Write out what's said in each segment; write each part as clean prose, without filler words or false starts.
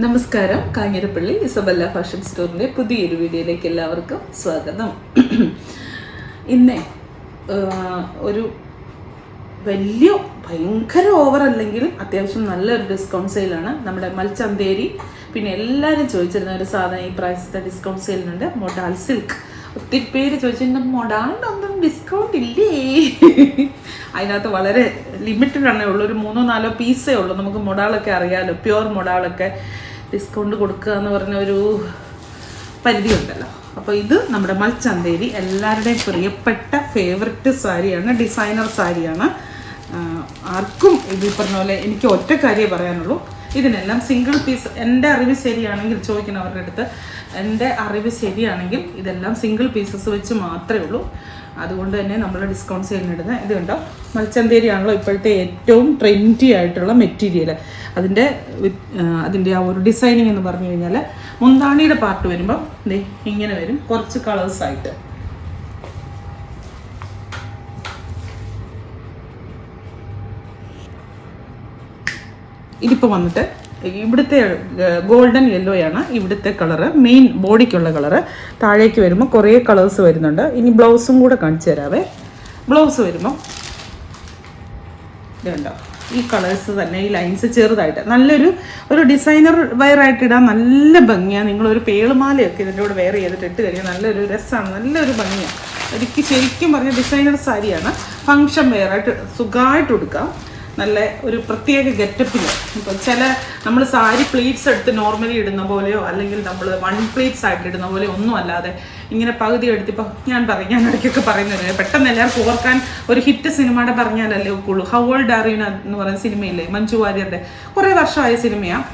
നമസ്കാരം. Kanjirappally Isabella fashion സ്റ്റോറിൻ്റെ പുതിയൊരു വീഡിയോയിലേക്ക് എല്ലാവർക്കും സ്വാഗതം. ഇന്ന് ഒരു വലിയ ഭയങ്കര ഓവർ അല്ലെങ്കിലും അത്യാവശ്യം നല്ലൊരു ഡിസ്കൗണ്ട് സെയിലാണ്. നമ്മുടെ മൽച്ചന്തേരി, പിന്നെ എല്ലാവരും ചോദിച്ചിരുന്ന ഒരു സാധനം ഈ പ്രാവശ്യത്തെ ഡിസ്കൗണ്ട് സെയിലിനുണ്ട്, മൊഡാൾ സിൽക്ക്. ഒത്തിരി പേര് ചോദിച്ചിട്ടുണ്ട് മൊഡാളിനൊന്നും ഡിസ്കൗണ്ട് ഇല്ലേ. അതിനകത്ത് വളരെ ലിമിറ്റഡ് ആണേ ഉള്ളൂ, ഒരു 3-4 പീസേ ഉള്ളൂ. നമുക്ക് മൊഡാളൊക്കെ അറിയാമല്ലോ, പ്യുവർ മൊഡാളൊക്കെ ഡിസ്കൗണ്ട് കൊടുക്കുക എന്ന് പറഞ്ഞ ഒരു പരിധി ഉണ്ടല്ലോ. അപ്പോൾ ഇത് നമ്മുടെ മൽച്ചന്തേരി എല്ലാവരുടെയും പ്രിയപ്പെട്ട ഫേവററ്റ് സാരിയാണ്, ഡിസൈനർ സാരിയാണ്. ആർക്കും ഇത് പറഞ്ഞ പോലെ എനിക്ക് ഒറ്റ കാര്യമേ പറയാനുള്ളൂ, ഇതിനെല്ലാം സിംഗിൾ പീസ്. എൻ്റെ അറിവ് ശരിയാണെങ്കിൽ ചോദിക്കണം അവരുടെ അടുത്ത്, എൻ്റെ അറിവ് ശരിയാണെങ്കിൽ ഇതെല്ലാം സിംഗിൾ പീസസ് വെച്ച് മാത്രമേ ഉള്ളൂ. അതുകൊണ്ട് തന്നെ നമ്മൾ ഡിസ്കൗണ്ട് സെയിലിനിടുന്നത് ഇത് കണ്ടോ. മൽച്ചന്തേരി ആണല്ലോ ഇപ്പോഴത്തെ ഏറ്റവും ട്രെൻഡി ആയിട്ടുള്ള മെറ്റീരിയൽ. അതിൻ്റെ ആ ഒരു ഡിസൈനിങ് എന്ന് പറഞ്ഞു കഴിഞ്ഞാൽ മുന്താണിയുടെ പാർട്ട് വരുമ്പം ഇങ്ങനെ വരും, കുറച്ച് കളേഴ്സായിട്ട്. ഇതിപ്പോൾ വന്നിട്ട് ഇവിടുത്തെ ഗോൾഡൻ യെല്ലോയാണ് ഇവിടുത്തെ കളറ്, മെയിൻ ബോഡിക്കുള്ള കളറ്. താഴേക്ക് വരുമ്പോൾ കുറേ കളേഴ്സ് വരുന്നുണ്ട്. ഇനി ബ്ലൗസും കൂടെ കാണിച്ചു തരാവേ. ബ്ലൗസ് വരുമ്പോൾ ഇതുണ്ടോ, ഈ കളേഴ്സ് തന്നെ, ഈ ലൈൻസ് ചെറുതായിട്ട് നല്ലൊരു ഡിസൈനർ വെയറായിട്ട് ഇടാൻ നല്ല ഭംഗിയാണ്. നിങ്ങളൊരു പേളുമാലയൊക്കെ ഇതിൻ്റെ കൂടെ വെയർ ചെയ്തിട്ട് ഇട്ട് കഴിഞ്ഞാൽ നല്ലൊരു രസമാണ്, നല്ലൊരു ഭംഗിയാണ്. എനിക്ക് ശരിക്കും പറഞ്ഞ ഡിസൈനർ സാരിയാണ്. ഫങ്ഷൻ വെയറായിട്ട് സുഖമായിട്ട് കൊടുക്കാം, നല്ല ഒരു പ്രത്യേക ഗെറ്റപ്പിൽ. ഇപ്പോൾ നമ്മൾ സാരി പ്ലീറ്റ്സ് എടുത്ത് നോർമലി ഇടുന്ന പോലെയോ അല്ലെങ്കിൽ നമ്മൾ 1 പ്ലീറ്റ്സ് ആയിട്ട് ഇടുന്ന പോലെയോ ഒന്നും അല്ലാതെ ഇങ്ങനെ പകുതി എടുത്തിപ്പോൾ ഞാൻ ഇടയ്ക്കൊക്കെ പറയുന്നത് പെട്ടെന്ന് എല്ലാവർക്കും ഓർക്കാൻ ഒരു ഹിറ്റ് സിനിമയുടെ പറഞ്ഞാലല്ലേ ഒക്കുള്ളൂ. ഹൗ ഓൾഡ് ആർ യു എന്ന് പറയുന്ന സിനിമയില്ലേ, മഞ്ജു വാര്യരുടെ, കുറേ വർഷമായ സിനിമയാണ്.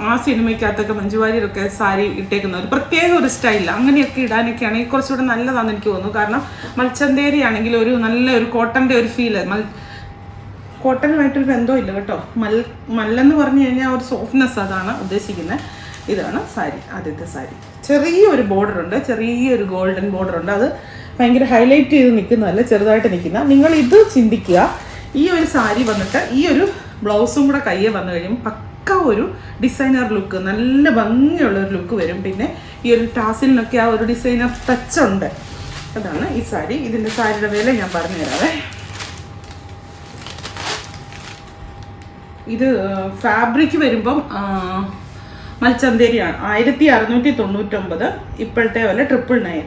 ആ സിനിമയ്ക്കകത്തൊക്കെ മഞ്ജു വാര്യരൊക്കെ സാരി ഇട്ടേക്കുന്ന ഒരു പ്രത്യേക ഒരു സ്റ്റൈലില്ല. അങ്ങനെയൊക്കെ ഇടാനൊക്കെ ആണെങ്കിൽ കുറച്ചുകൂടെ നല്ലതാണെന്ന് എനിക്ക് തോന്നുന്നു. കാരണം മൽച്ചന്തേരി ആണെങ്കിൽ ഒരു നല്ല ഒരു കോട്ടൻ്റെ ഒരു ഫീല്, കോട്ടനുമായിട്ടൊരു ബന്ധമില്ല കേട്ടോ. മല്ലെന്ന് പറഞ്ഞു കഴിഞ്ഞാൽ ഒരു സോഫ്റ്റ്നെസ്, അതാണ് ഉദ്ദേശിക്കുന്നത്. ഇതാണ് സാരി, ആദ്യത്തെ സാരി. ചെറിയൊരു ബോർഡറുണ്ട്, ചെറിയൊരു ഗോൾഡൻ ബോർഡറുണ്ട്. അത് ഭയങ്കര ഹൈലൈറ്റ് ചെയ്ത് നിൽക്കുന്നതല്ല, ചെറുതായിട്ട് നിൽക്കുന്ന. നിങ്ങൾ ഇത് ചിന്തിക്കുക, ഈ ഒരു സാരി വന്നിട്ട് ഈ ഒരു ബ്ലൗസും കൂടെ കയ്യെ വന്നു കഴിയുമ്പോൾ പക്ക ഒരു ഡിസൈനർ ലുക്ക്, നല്ല ഭംഗിയുള്ളൊരു ലുക്ക് വരും. പിന്നെ ഈ ഒരു ടാസിലിനൊക്കെ ആ ഒരു ഡിസൈനർ ടച്ച് ഉണ്ട്. അതാണ് ഈ സാരി. ഇതിൻ്റെ സാരിയുടെ വില ഞാൻ പറഞ്ഞു തരാവേ. ഇത് ഫാബ്രിക് വരുമ്പം മൽച്ചന്തേരിയാണ്, 1699. ഇപ്പോഴത്തെ വില 999.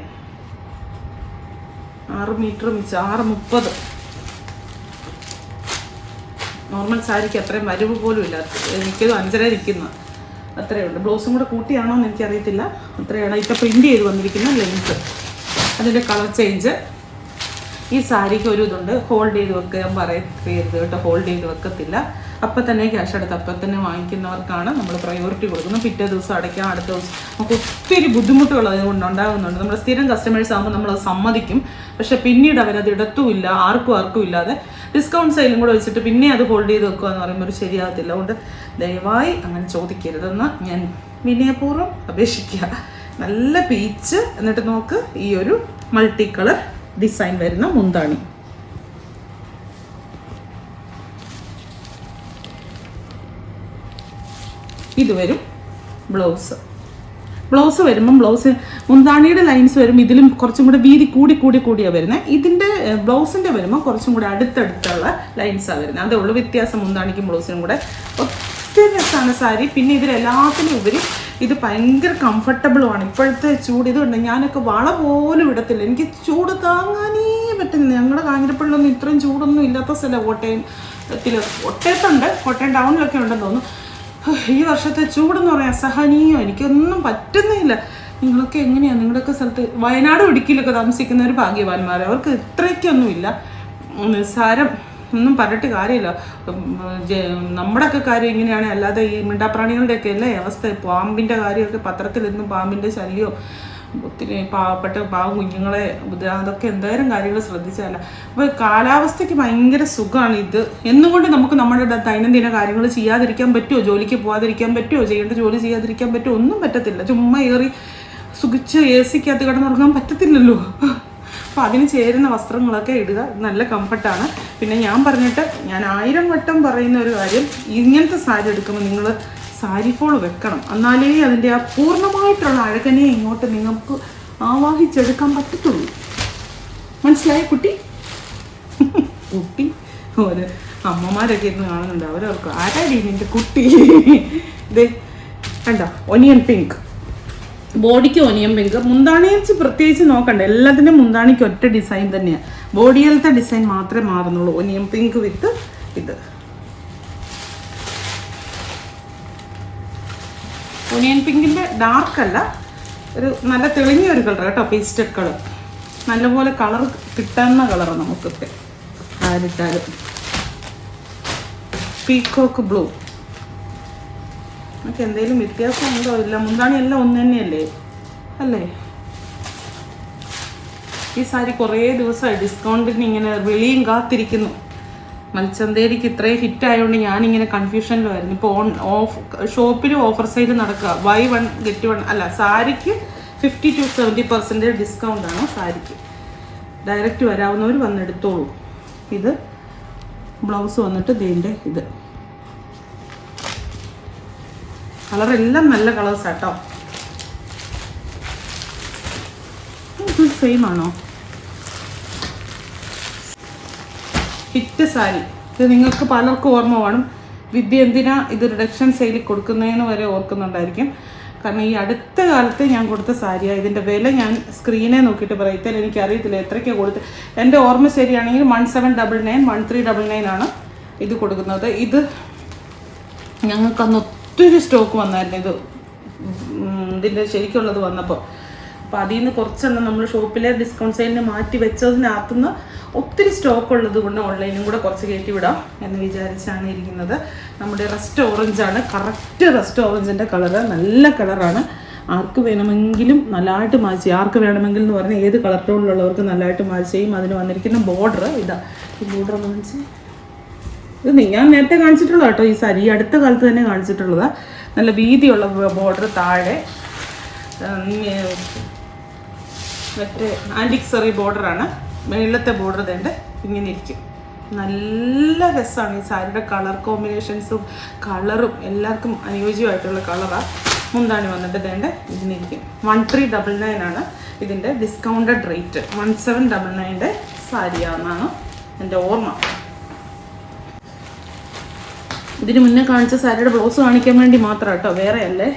6 മീറ്റർ മിച്ച് 630. നോർമൽ സാരിക്ക് അത്രയും വരവ് പോലും ഇല്ല. എനിക്കത് 5.5 നിൽക്കുന്ന അത്രയുണ്ട്. ബ്ലൗസും കൂടെ കൂട്ടിയാണോ എന്ന് എനിക്കറിയത്തില്ല. അത്രയാണ് ഇപ്പോൾ പ്രിൻ്റ് ചെയ്ത് വന്നിരിക്കുന്ന ലെങ്ത്. അതിൻ്റെ കളർ ചേഞ്ച്. ഈ സാരിക്ക് ഒരു ഇതുണ്ട്, ഹോൾഡ് ചെയ്ത് വെക്കാൻ പറയരുത് കേട്ടോ, ഹോൾഡ് ചെയ്ത് വെക്കത്തില്ല. അപ്പം തന്നെ ക്യാഷ് എടുത്ത് അപ്പം തന്നെ വാങ്ങിക്കുന്നവർക്കാണ് നമ്മൾ പ്രയോറിറ്റി കൊടുക്കുന്നത്. പിറ്റേ ദിവസം അടയ്ക്കാം, അടുത്ത ദിവസം. നമുക്ക് ഒത്തിരി ബുദ്ധിമുട്ടുകൾ അതുകൊണ്ട് ഉണ്ടാകുന്നുണ്ട്. നമ്മുടെ സ്ഥിരം കസ്റ്റമേഴ്സ് ആകുമ്പോൾ നമ്മളത് സമ്മതിക്കും, പക്ഷേ പിന്നീട് അവരത് ഇടത്തുമില്ല, ആർക്കും ഇല്ലാതെ ഡിസ്കൗണ്ട് സെയിലും കൂടെ വെച്ചിട്ട് പിന്നെ അത് ഹോൾഡ് ചെയ്ത് വെക്കുക എന്ന് പറയുമ്പോൾ ഒരു ശരിയാകത്തില്ല. അതുകൊണ്ട് ദയവായി അങ്ങനെ ചോദിക്കരുതെന്ന് ഞാൻ വിനയപൂർവ്വം അപേക്ഷിക്കുക. നല്ല പീച്ച്, എന്നിട്ട് നോക്ക് ഈ ഒരു മൾട്ടി കളർ ഡിസൈൻ വരുന്ന മുന്താണി. ഇത് വരും ബ്ലൗസ് വരുമ്പം മുന്താണിയുടെ ലൈൻസ് വരും. ഇതിലും കുറച്ചും കൂടെ വീതി കൂടിയാണ് വരുന്നത്. ഇതിൻ്റെ ബ്ലൗസിൻ്റെ വരുമ്പോൾ കുറച്ചും കൂടെ അടുത്തടുത്തുള്ള ലൈൻസാണ് വരുന്നത്. അതേ ഉള്ളൂ വ്യത്യാസം മുന്താണിക്കും ബ്ലൗസിനും കൂടെ. ഒത്തിരി രസമാണ് സാരി. പിന്നെ ഇതിലെല്ലാത്തിനും ഉപരി ഇത് ഭയങ്കര കംഫർട്ടബിളുമാണ്. ഇപ്പോഴത്തെ ചൂട് ഇതുണ്ട്, ഞാനൊക്കെ വള പോലും ഇടത്തില്ല, എനിക്ക് ചൂട് താങ്ങാനേ പറ്റുന്നില്ല. ഞങ്ങളുടെ കാഞ്ഞിരപ്പള്ളിലൊന്നും ഇത്രയും ചൂടൊന്നും ഇല്ലാത്ത സ്ഥലം കോട്ടയത്തുണ്ട്, കോട്ടയം ടൗണിലൊക്കെ ഉണ്ടെന്ന് തോന്നുന്നു. ഈ വർഷത്തെ ചൂടെന്ന് പറയാൻ അസഹനീയം, എനിക്കൊന്നും പറ്റുന്നില്ല. നിങ്ങളൊക്കെ എങ്ങനെയാണ്, നിങ്ങളുടെയൊക്കെ സ്ഥലത്ത് വയനാടും ഇടുക്കിയിലൊക്കെ താമസിക്കുന്നവർ ഭാഗ്യവാന്മാർ. അവർക്ക് ഇത്രയ്ക്കൊന്നുമില്ല. നിസ്സാരം ഒന്നും പറഞ്ഞിട്ട് കാര്യമില്ല. നമ്മുടെയൊക്കെ കാര്യം ഇങ്ങനെയാണ്. അല്ലാതെ ഈ മിണ്ടാപ്രാണികളുടെയൊക്കെ അല്ലേ അവസ്ഥ. പാമ്പിൻ്റെ കാര്യമൊക്കെ പത്രത്തിൽ എന്നും പാമ്പിൻ്റെ ശല്യമോ, ഒത്തിരി പാവം കുഞ്ഞുങ്ങളെ അതൊക്കെ എന്തായാലും കാര്യങ്ങൾ ശ്രദ്ധിച്ചാല. അപ്പോൾ കാലാവസ്ഥയ്ക്ക് ഭയങ്കര സുഖമാണ് ഇത്. എന്നുകൊണ്ട് നമുക്ക് നമ്മുടെ ദൈനംദിന കാര്യങ്ങൾ ചെയ്യാതിരിക്കാൻ പറ്റുമോ? ജോലിക്ക് പോകാതിരിക്കാൻ പറ്റുമോ? ചെയ്യേണ്ട ജോലി ചെയ്യാതിരിക്കാൻ പറ്റുമോ? ഒന്നും പറ്റത്തില്ല. ചുമ്മാ ഏറി സുഖിച്ച് AC-ക്കകത്ത് കിടന്നുറങ്ങാൻ പറ്റത്തില്ലല്ലോ. അപ്പോൾ അതിന് ചേരുന്ന വസ്ത്രങ്ങളൊക്കെ ഇടുക, നല്ല കംഫർട്ടാണ്. പിന്നെ ഞാൻ 1000 വട്ടം പറയുന്ന ഒരു കാര്യം, ഇങ്ങനത്തെ സാരി എടുക്കുമ്പോൾ നിങ്ങൾ സാരി ഫോൾ വെക്കണം, എന്നാലേ അതിൻ്റെ ആ പൂർണ്ണമായിട്ടുള്ള അഴകനെ ഇങ്ങോട്ട് നിങ്ങൾക്ക് ആവാഹിച്ചെടുക്കാൻ പറ്റത്തുള്ളൂ. മനസ്സിലായ കുട്ടി? കുട്ടി ഒരു അമ്മമാരൊക്കെ ഇരുന്ന് കാണുന്നുണ്ട്, അവരവർക്ക് ആരാടി നിൻ്റെ കുട്ടി. ഇതേ കണ്ടോ, ഒനിയൻ പിങ്ക്, ബോഡിക്ക് ഒനിയൻ പിങ്ക്. മുന്താണി വെച്ച് പ്രത്യേകിച്ച് നോക്കണ്ട, എല്ലാത്തിനും മുന്താണിക്ക് ഒറ്റ ഡിസൈൻ തന്നെയാണ്, ബോഡിയിലത്തെ ഡിസൈൻ മാത്രമേ മാറുന്നുള്ളൂ. ഒനിയൻ പിങ്ക് വിത്ത് ഇത് ഒനിയൻ പിങ്കിൻ്റെ ഡാർക്കല്ല, ഒരു നല്ല തെളിഞ്ഞ ഒരു കളർ കേട്ടോ, പേസ്റ്റഡ് കളർ. നല്ലപോലെ കളർ കിട്ടുന്ന കളർ നമുക്കൊക്കെ ആരിട്ടാലും. പീക്കോക്ക് ബ്ലൂ, നമുക്ക് എന്തെങ്കിലും വ്യത്യാസം ഉണ്ടോ? ഇല്ല, മുന്താണി എല്ലാം ഒന്ന് തന്നെയല്ലേ അല്ലേ? ഈ സാരി കുറേ ദിവസമായി ഡിസ്കൗണ്ടിന് ഇങ്ങനെ വെളിയും കാത്തിരിക്കുന്നു. മൽച്ചന്തേരിക്ക് ഇത്രയും ഹിറ്റ് ആയതുകൊണ്ട് ഞാനിങ്ങനെ കൺഫ്യൂഷനിലായിരുന്നു. ഇപ്പോൾ ഷോപ്പിൽ ഓഫർ സെയിൽ നടക്കുക, buy 1 get 1. അല്ല, സാരിക്ക് 50 to 70% ഡിസ്കൗണ്ടാണ് സാരിക്ക്. ഡയറക്റ്റ് വരാവുന്നവർ വന്നെടുത്തോളൂ. ഇത് ബ്ലൗസ് വന്നിട്ട് ഇതിൻ്റെ ഇത് കളറെല്ലാം നല്ല കളേഴ്സ് ആട്ടോ. സെയിം ആണോ? ഹിറ്റ് സാരി. ഇത് നിങ്ങൾക്ക് പലർക്കും ഓർമ്മ വേണം. വിദ്യ എന്തിനാ ഇത് റിഡക്ഷൻ സെയിലിൽ കൊടുക്കുന്നതെന്ന് വരെ ഓർക്കുന്നുണ്ടായിരിക്കും. കാരണം ഈ അടുത്ത കാലത്ത് ഞാൻ കൊടുത്ത സാരിയാണ്. ഇതിൻ്റെ വില ഞാൻ സ്ക്രീനെ നോക്കിയിട്ട് പറയാം. ഇത്തരം എനിക്കറിയത്തില്ല എത്രയ്ക്കാണ് കൊടുത്ത്. എൻ്റെ ഓർമ്മ ശരിയാണെങ്കിൽ 1799, 1399 ആണ് ഇത് കൊടുക്കുന്നത്. ഇത് ഞങ്ങൾക്കന്ന് ഒത്തിരി സ്റ്റോക്ക് വന്നായിരുന്നു. ഇതിൻ്റെ ശരിക്കുള്ളത് വന്നപ്പോൾ. അപ്പോൾ അതിൽ നിന്ന് കുറച്ചെണ്ണം നമ്മൾ ഷോപ്പിലെ ഡിസ്കൗണ്ട് സെയിലിന് മാറ്റി വെച്ചതിനകത്തുനിന്ന് ഒത്തിരി സ്റ്റോക്ക് ഉള്ളത് കൊണ്ട് ഓൺലൈനും കൂടെ കുറച്ച് കയറ്റി വിടാം എന്ന് വിചാരിച്ചാണ് ഇരിക്കുന്നത്. നമ്മുടെ റസ്റ്റ് ഓറഞ്ചാണ്, കറക്റ്റ് റസ്റ്റ് ഓറഞ്ചിൻ്റെ കളറ്. നല്ല കളറാണ്. ആർക്ക് വേണമെങ്കിലും നല്ലതായിട്ട് മാച്ച് ചെയ്യും. ആർക്ക് വേണമെങ്കിൽ എന്ന് പറഞ്ഞാൽ ഏത് കളർ ടോണിലുള്ളവർക്ക് നല്ലതായിട്ട് മാച്ച് ചെയ്യും. അതിന് വന്നിരിക്കുന്ന ബോർഡർ ഇതാ. ഈ ബോർഡർ ഒന്ന് കാണിച്ച്. ഇത് ഞാൻ നേരത്തെ കാണിച്ചിട്ടുള്ള കേട്ടോ ഈ സാരി. ഈ അടുത്ത കാലത്ത് തന്നെ കാണിച്ചിട്ടുള്ളതാണ്. നല്ല വീതിയുള്ള ബോർഡർ. താഴെ മറ്റേ ആൻറ്റിക് സെറി ബോർഡറാണ്. മേളത്തെ ബോർഡർ തേണ്ട ഇങ്ങനെ ഇരിക്കും. നല്ല രസമാണ് ഈ സാരിയുടെ കളർ കോമ്പിനേഷൻസും കളറും എല്ലാവർക്കും അനുയോജ്യമായിട്ടുള്ള കളറാണ്. മുന്താണി വന്നിട്ട് തേണ്ട ഇതിനിരിക്കും. 1399 ആണ് ഇതിൻ്റെ ഡിസ്കൗണ്ടഡ് റേറ്റ്. 1799 സാരിയാണെന്നാണ് എൻ്റെ ഓർമ്മ. ഇതിന് മുന്നേ കാണിച്ച സാരിയുടെ ബ്ലൗസ് കാണിക്കാൻ വേണ്ടി മാത്രം കേട്ടോ, വേറെ അല്ലേ.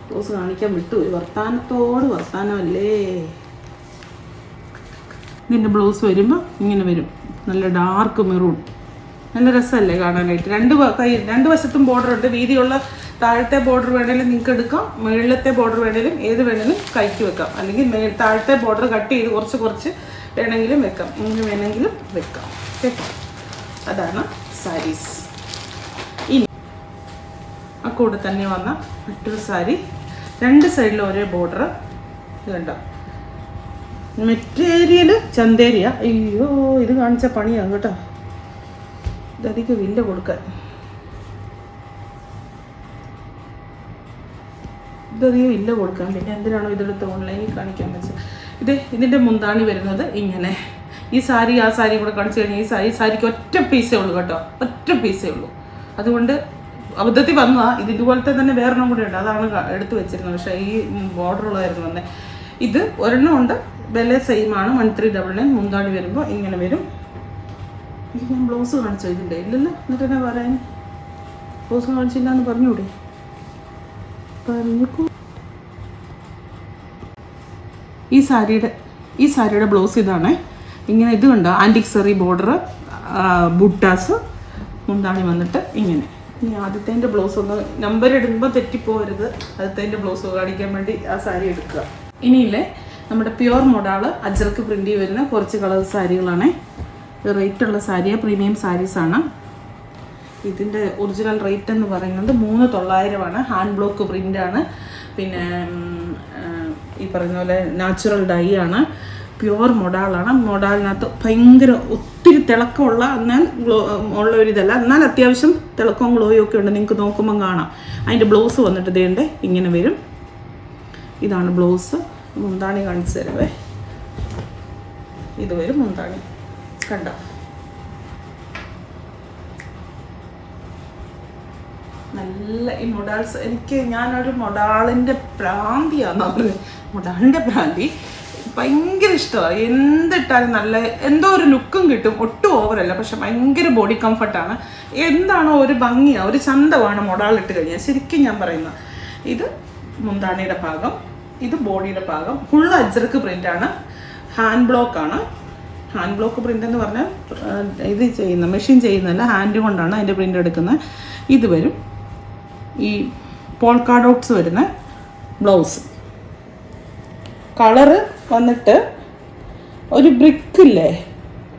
ബ്ലൗസ് കാണിക്കാൻ വിട്ടു. വർത്താനത്തോട് വർത്താനമല്ലേ. ഇതിൻ്റെ ബ്ലൗസ് വരുമ്പോൾ ഇങ്ങനെ വരും, നല്ല ഡാർക്ക് മെറൂൺ. നല്ല രസമല്ലേ കാണാനായിട്ട്. രണ്ട് വശത്തും ബോർഡർ ഉണ്ട്. വീതിയുള്ള താഴത്തെ ബോർഡർ വേണേലും നിങ്ങൾക്ക് എടുക്കാം, മുകളിലത്തെ ബോർഡർ വേണേലും ഏത് വേണേലും കൈക്ക് വെക്കാം. അല്ലെങ്കിൽ താഴത്തെ ബോർഡർ കട്ട് ചെയ്ത് കുറച്ച് വേണമെങ്കിലും വെക്കാം, ഇങ്ങനെ വേണമെങ്കിലും വെക്കാം കേട്ടോ. അതാണ് സാരീസ്. ഇനി ആ കൂടെ തന്നെ വന്ന മറ്റൊരു സാരി. രണ്ട് സൈഡിലും ഒരേ ബോർഡർ. ഇത് കണ്ടോ, മെറ്റീരിയൽ ചന്തേരിയ. അയ്യോ, ഇത് കാണിച്ച പണിയാണ് കേട്ടോ. ഇതധികം വില്ല കൊടുക്കാൻ. ഇതധികം ഇല്ല കൊടുക്കാൻ. പിന്നെ എന്തിനാണോ ഇതെടുത്ത് ഓൺലൈനിൽ കാണിക്കാൻ വെച്ചത്. ഇതിൻ്റെ മുന്താണി വരുന്നത് ഇങ്ങനെ. ഈ സാരി ആ സാരി കൂടെ കാണിച്ചു കഴിഞ്ഞാൽ ഈ സാരിക്ക് ഒറ്റ പീസേ ഉള്ളൂ കേട്ടോ, ഒറ്റ പീസേ ഉള്ളൂ. അതുകൊണ്ട് അബദ്ധത്തിൽ വന്നതാണ്. ഇത് ഇതുപോലത്തെ തന്നെ വേറൊരെണ്ണം കൂടെ ഉണ്ട്, അതാണ് എടുത്ത് വെച്ചിരുന്നത്. പക്ഷേ ഈ ബോർഡർ ഉള്ളതായിരുന്നു വന്നത്. ഇത് ഒരെണ്ണം ഉണ്ട്, വില സെയിമാണ് 1399. മുന്താണി വരുമ്പോൾ ഇങ്ങനെ വരും. ഇത് ഞാൻ ബ്ലൗസ് കാണിച്ചോ ഇതിൻ്റെ? ഇല്ലല്ലോ. എന്നിട്ട് തന്നെ പറയാൻ ബ്ലൗസ് കാണിച്ചില്ല എന്ന് പറഞ്ഞൂടെ? പറഞ്ഞു. ഈ സാരിയുടെ ബ്ലൗസ് ഇതാണ്. ഇങ്ങനെ ഇത് കണ്ടോ, ആൻറ്റിക് സെറി ബോർഡർ, ബുട്ടാസ്. മുന്താണി വന്നിട്ട് ഇങ്ങനെ. ഇനി ആദ്യത്തെ ബ്ലൗസ് ഒന്ന് നമ്പർ ഇടുമ്പോൾ തെറ്റിപ്പോകരുത്. ആദ്യത്തെ ബ്ലൗസ് കാണിക്കാൻ വേണ്ടി ആ സാരി എടുക്കുക. ഇനിയില്ലേ നമ്മുടെ പ്യുവർ മോഡാൾ അജ്രക്ക് പ്രിൻ്റ് വരുന്ന കുറച്ച് കളർ സാരികളാണ്. റേറ്റുള്ള സാരിയാണ്, പ്രീമിയം സാരീസാണ്. ഇതിൻ്റെ ഒറിജിനൽ റേറ്റ് എന്ന് പറയുന്നത് 3900 ഹാൻഡ് ബ്ലോക്ക് പ്രിൻ്റാണ്. പിന്നെ ഈ പറയുന്ന പോലെ നാച്ചുറൽ ഡൈ ആണ്. പ്യുവർ മൊഡാളാണ്. മൊഡാളിനകത്ത് ഭയങ്കര ഒത്തിരി തിളക്കമുള്ള, എന്നാൽ ഉള്ള ഒരിതല്ല, എന്നാൽ അത്യാവശ്യം തിളക്കവും ഗ്ലോയും ഒക്കെ ഉണ്ട്. നിങ്ങൾക്ക് നോക്കുമ്പം കാണാം. അതിൻ്റെ ബ്ലൗസ് വന്നിട്ട് ഇതേണ്ട ഇങ്ങനെ വരും. ഇതാണ് ബ്ലൗസ്. മുന്താണി കാണിച്ചു തരുവേ. ഇത് വരും മുന്താണി. കണ്ടോ, നല്ല ഈ മൊഡാൾസ് ഞാനൊരു മൊഡാളിൻ്റെ പ്രാന്തിയാണെന്ന് പറയുന്നത്. മൊഡാളിൻ്റെ പ്രാന്തി ഭയങ്കര ഇഷ്ടമാണ്. എന്തിട്ടാലും നല്ല എന്തോ ഒരു ലുക്കും കിട്ടും, ഒട്ടും ഓവറല്ല, പക്ഷെ ഭയങ്കര ബോഡി കംഫർട്ടാണ്. എന്താണോ ഒരു ഭംഗിയാണ്, ഒരു ചന്തമാണ് മൊഡാളിട്ട് കഴിഞ്ഞാൽ ശരിക്കും ഞാൻ പറയുന്നത്. ഇത് മുന്താണിയുടെ ഭാഗം, ഇത് ബോഡിയുടെ ഭാഗം. ഫുൾ അജ്രക്ക് പ്രിൻ്റാണ്, ഹാൻഡ് ബ്ലോക്കാണ്. ഹാൻഡ് ബ്ലോക്ക് പ്രിൻ്റ് എന്ന് പറഞ്ഞാൽ ഇത് ചെയ്യുന്ന മെഷീൻ ചെയ്യുന്നതല്ല, ഹാൻഡ് കൊണ്ടാണ് അതിൻ്റെ പ്രിൻ്റ് എടുക്കുന്നത്. ഇത് വരും ഈ പോൾക്കാ ഡോട്ട്സ് വരുന്ന ബ്ലൗസ്. കളറ് വന്നിട്ട് ഒരു ബ്രിക്കില്ലേ,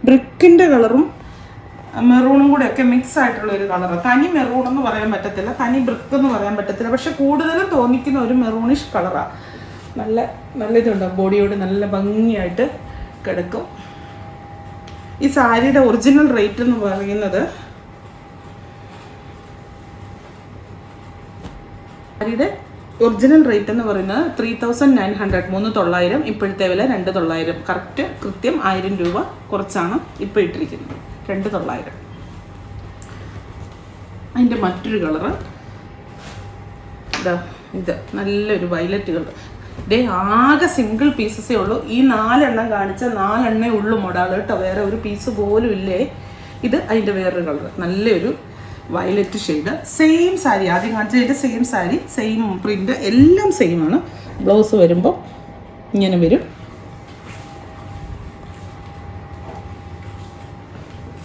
ബ്രിക്കിൻ്റെ കളറും മെറൂണും കൂടെ ഒക്കെ മിക്സ് ആയിട്ടുള്ള ഒരു കളറ്. തനി മെറൂൺ എന്ന് പറയാൻ പറ്റത്തില്ല, തനി ബ്രിക്ക് എന്ന് പറയാൻ പറ്റത്തില്ല, പക്ഷെ കൂടുതലും തോന്നിക്കുന്ന ഒരു മെറൂണിഷ് കളറാണ്. നല്ല ഇതുണ്ട്, ബോഡിയോട് നല്ല ഭംഗിയായിട്ട് കിടക്കും. ഈ സാരിയുടെ ഒറിജിനൽ റേറ്റ് എന്ന് പറയുന്നത് സാരിയുടെ ഒറിജിനൽ റേറ്റ് എന്ന് പറയുന്നത് 3900, 3900. ഇപ്പോഴത്തെ വില 2900. കൃത്യം 1000 രൂപ കുറച്ചാണ് ഇപ്പോൾ ഇട്ടിരിക്കുന്നത്, 2900. അതിൻ്റെ മറ്റൊരു കളറ് ഇത് നല്ലൊരു വയലറ്റ് കളർ. ഇതേ ആകെ സിംഗിൾ പീസസേ ഉള്ളൂ. ഈ 4 എണ്ണം കാണിച്ച 4 എണ്ണേ ഉള്ളൂ മൊഡാൾ കേട്ടോ, വേറെ ഒരു പീസ് പോലും ഇല്ലേ. ഇത് അതിൻ്റെ വേറൊരു കളർ, നല്ലൊരു വയലറ്റ് ഷെയ്ഡ്. സെയിം സാരി, ആദ്യം കാണിച്ചതിൻ്റെ സെയിം സാരി, സെയിം പ്രിൻ്റ്, എല്ലാം സെയിമാണ്. ബ്ലൗസ് വരുമ്പോൾ ഇങ്ങനെ വരും.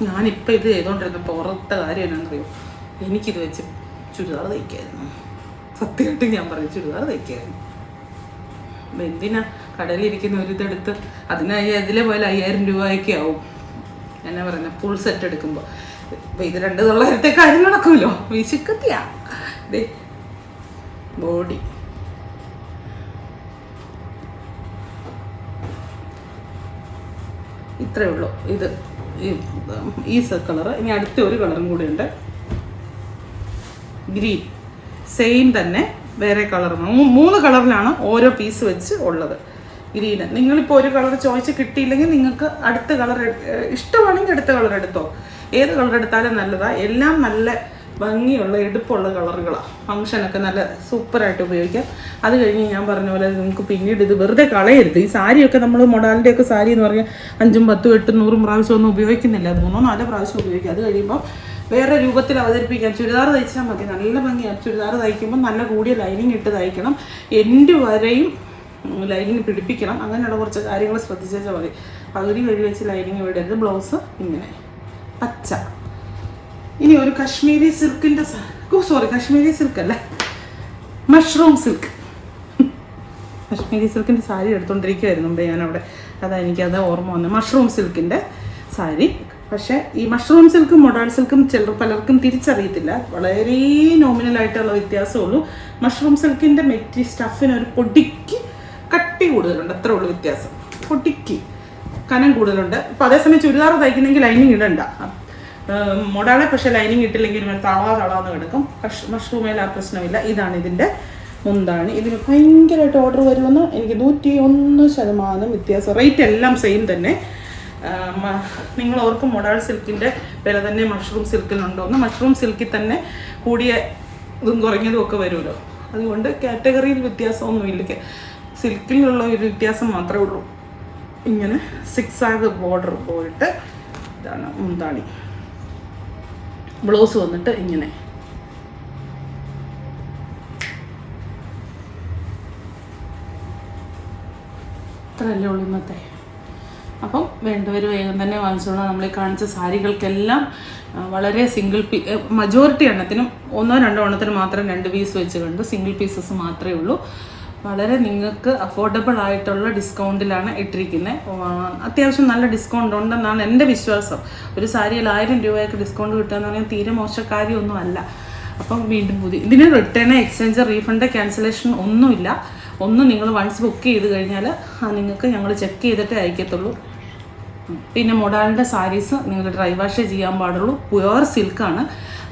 ഞാനിപ്പോൾ ഇത് ചെയ്തുകൊണ്ടിരുന്ന പുറത്തെ കാര്യം എന്നാണെന്നറിയോ, എനിക്കിത് വെച്ച് ചുരിദാർ തയ്ക്കായിരുന്നു. സത്യമായിട്ട് ഞാൻ പറയും, ചുരിദാർ തയ്ക്കായിരുന്നു. എന്തിനാ കടയിലിരിക്കുന്ന ഒരിതെടുത്ത് അതിലെ പോലെ 5000 രൂപയൊക്കെ ആവും. എന്നാ പറയുന്നത്, ഫുൾ സെറ്റ് എടുക്കുമ്പോൾ. ഇത് 2900 കാര്യം നടക്കുമല്ലോ, വിശുക്കത്തിയാ. ദേ ബോഡി ഇത്രയേ ഉള്ളൂ. ഇത് ഈ കളറ്. ഇനി അടുത്ത ഒരു കളറും കൂടെ ഉണ്ട്, ഗ്രീൻ. സെയിം തന്നെ, വേറെ കളർ. 3 കളറിലാണ് ഓരോ പീസ് വെച്ച് ഉള്ളത്. ഗ്രീന് നിങ്ങളിപ്പോൾ ഒരു കളർ ചോദിച്ച് കിട്ടിയില്ലെങ്കിൽ നിങ്ങൾക്ക് അടുത്ത കളർ ഇഷ്ടമാണെങ്കിൽ അടുത്ത കളർ എടുത്തോ. ഏത് കളർ എടുത്താലും നല്ലതാണ്. എല്ലാം നല്ല ഭംഗിയുള്ള എടുപ്പുള്ള കളറുകളാണ്. ഫങ്ഷനൊക്കെ നല്ല സൂപ്പറായിട്ട് ഉപയോഗിക്കാം. അത് കഴിഞ്ഞ് ഞാൻ പറഞ്ഞ പോലെ നിങ്ങൾക്ക് പിന്നീട് ഇത് വെറുതെ കളയരുത്. ഈ സാരിയൊക്കെ നമ്മൾ മൊഡാലിൻ്റെയൊക്കെ സാരി എന്ന് പറഞ്ഞാൽ 5, 10, 8, 100 പ്രാവശ്യം ഒന്നും ഉപയോഗിക്കുന്നില്ല, 3, 4 പ്രാവശ്യം ഉപയോഗിക്കുക. അത് കഴിയുമ്പോൾ വേറെ രൂപത്തിൽ അവതരിപ്പിക്കാം. ചുരിദാർ തയ്ച്ചാൽ മതി, നല്ല ഭംഗിയാണ്. ചുരിദാർ തയ്ക്കുമ്പോൾ നല്ല കൂടിയ ലൈനിങ് ഇട്ട് തയ്ക്കണം, എൻഡ് വരെയും ലൈനിങ് പിടിപ്പിക്കണം. അങ്ങനെയുള്ള കുറച്ച് കാര്യങ്ങൾ ശ്രദ്ധിച്ചാൽ മതി. പകുതി വഴി വെച്ച് ലൈനിങ് വിടരുത്. ബ്ലൗസ് ഇങ്ങനെ പച്ച. ഇനി ഒരു കാശ്മീരി സിൽക്കിൻ്റെ കാശ്മീരി സിൽക്ക് അല്ല, മഷ്റൂം സിൽക്ക്. കാശ്മീരി സിൽക്കിൻ്റെ സാരി എടുത്തുകൊണ്ടിരിക്കുമായിരുന്നു മുമ്പേ ഞാനവിടെ, അതാ എനിക്കത് ഓർമ്മ വന്നത്. മഷ്റൂം സിൽക്കിൻ്റെ സാരി. പക്ഷേ ഈ മഷ്റൂം സിൽക്കും മൊഡാൾ സിൽക്കും പലർക്കും തിരിച്ചറിയത്തില്ല, വളരെ നോമിനലായിട്ടുള്ള വ്യത്യാസമുള്ളൂ. മഷ്റൂം സിൽക്കിൻ്റെ സ്റ്റഫിന് ഒരു പൊടിക്ക് കട്ടി കൂടുതലുണ്ട്, അത്രേ ഉള്ളൂ വ്യത്യാസം. പൊടിക്ക് കനം കൂടുതലുണ്ട്. അപ്പോൾ അതേസമയം ചുരിദാർ തയ്ക്കുന്നെങ്കിൽ ലൈനിങ് ഇടണ്ട. മൊഡാളെ പക്ഷേ ലൈനിങ് ഇട്ടില്ലെങ്കിൽ തളാന്ന് കിടക്കും. മഷ്റൂമേൽ ആ പ്രശ്നമില്ല. ഇതാണ് ഇതിൻ്റെ മുന്താണി. ഇതിന് ഭയങ്കരമായിട്ട് ഓർഡർ വരുമെന്ന് എനിക്ക് 101% വ്യത്യാസം. റേറ്റ് എല്ലാം സെയിം തന്നെ. നിങ്ങൾ ഓർക്കും മൊഡാൾ സിൽക്കിൻ്റെ വില തന്നെ മഷ്റൂം സിൽക്കിനുണ്ടോയെന്ന്. മഷ്റൂം സിൽക്കിൽ തന്നെ കൂടിയ ഇതും കുറഞ്ഞതും ഒക്കെ വരുമല്ലോ. അതുകൊണ്ട് കാറ്റഗറിയിൽ വ്യത്യാസമൊന്നുമില്ല, സിൽക്കിലുള്ള ഒരു വ്യത്യാസം മാത്രമേ ഉള്ളൂ. ഇങ്ങനെ 6 ബോർഡർ പോയിട്ട് ഇതാണ് മുന്താണി. ബ്ലൗസ് വന്നിട്ട് ഇങ്ങനെ. ഇത്രയല്ലേ ഉള്ളൂ ഇന്നത്തെ. അപ്പം വേണ്ടവർ വേഗം തന്നെ വാങ്ങിച്ചോളാം. നമ്മൾ കാണിച്ച സാരികൾക്കെല്ലാം വളരെ മജോറിറ്റി എണ്ണത്തിനും 1-2 എണ്ണത്തിന് മാത്രം 2 പീസ് വെച്ച് കണ്ടു. സിംഗിൾ പീസസ് മാത്രമേ ഉള്ളൂ. വളരെ നിങ്ങൾക്ക് അഫോർഡബിൾ ആയിട്ടുള്ള ഡിസ്കൗണ്ടിലാണ് ഇട്ടിരിക്കുന്നത്. അത്യാവശ്യം നല്ല ഡിസ്കൗണ്ട് ഉണ്ടെന്നാണ് എൻ്റെ വിശ്വാസം. ഒരു സാരിയിൽ 1000 രൂപയൊക്കെ ഡിസ്കൗണ്ട് കിട്ടുക എന്ന് പറഞ്ഞാൽ തീരെ മോശക്കാര്യമൊന്നും അല്ല. അപ്പം വീണ്ടും ഇതിന് റിട്ടേൺ, എക്സ്ചേഞ്ച്, റീഫണ്ട്, ക്യാൻസലേഷൻ ഒന്നുമില്ല. നിങ്ങൾ വൺസ് ബുക്ക് ചെയ്ത് കഴിഞ്ഞാൽ നിങ്ങൾക്ക് ഞങ്ങൾ ചെക്ക് ചെയ്തിട്ടേ അയക്കത്തുള്ളൂ. പിന്നെ മൊഡാളിൻ്റെ സാരീസ് നിങ്ങൾ ഡ്രൈ വാഷ് ചെയ്യാൻ പാടുള്ളൂ. പ്യുവർ സിൽക്കാണ്,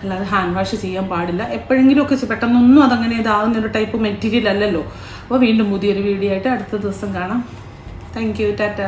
അല്ലാതെ ഹാൻഡ് വാഷ് ചെയ്യാൻ പാടില്ല. എപ്പോഴെങ്കിലുമൊക്കെ പെട്ടെന്നൊന്നും അതങ്ങനെ ഇതാകുന്നൊരു ടൈപ്പ് മെറ്റീരിയൽ അല്ലല്ലോ. അപ്പോൾ വീണ്ടും പുതിയൊരു വീഡിയോ ആയിട്ട് അടുത്ത ദിവസം കാണാം. Thank you, Tata.